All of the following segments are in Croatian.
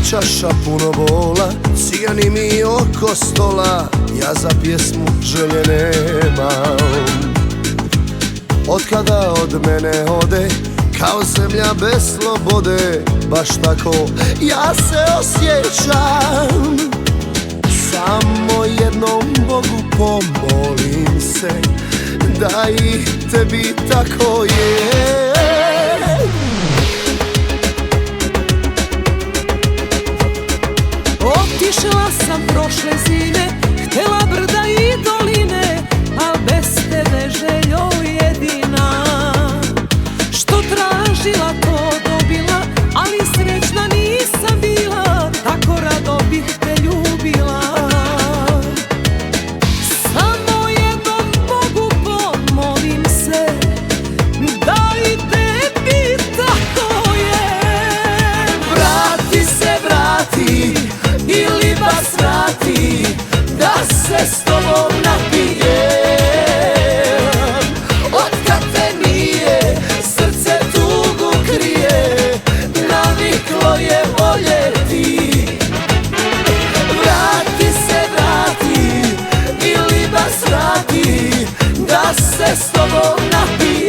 čaša puno bola, cigani mi oko stola, ja za pjesmu želje nemam. Otkada od mene ode, kao zemlja bez slobode, baš tako ja se osjećam. Samo jednom Bogu pomolim se, da i tebi tako je. Otišla sam prošle zime, htjela brda i doline, al bez tebe željo jedina. Što tražila to dobila, ali srećna nisam bila, tako rado bih te ljubila. Samo jednom Bogu pomolim se, da i tebi tako je. Vrati se, vrati, ili vas vrati, da se s tobom napijem. Otkad te nije, srce tugu krije, naviklo je voljeti. Vrati se, vrati, ili vas vrati, da se s tobom napijem.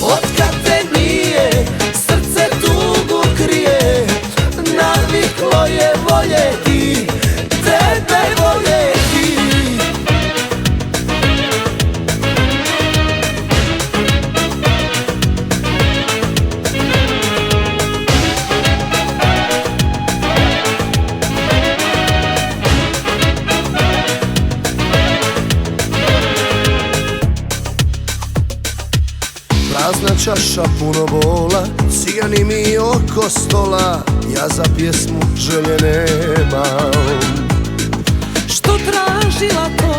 Otkad te nije, srce tugu krije, naviklo je voljeti, tebe voljeti. Prazna čaša puno bola, cigani mi oko stola, ja za pjesmu želje nemam. Što tražila to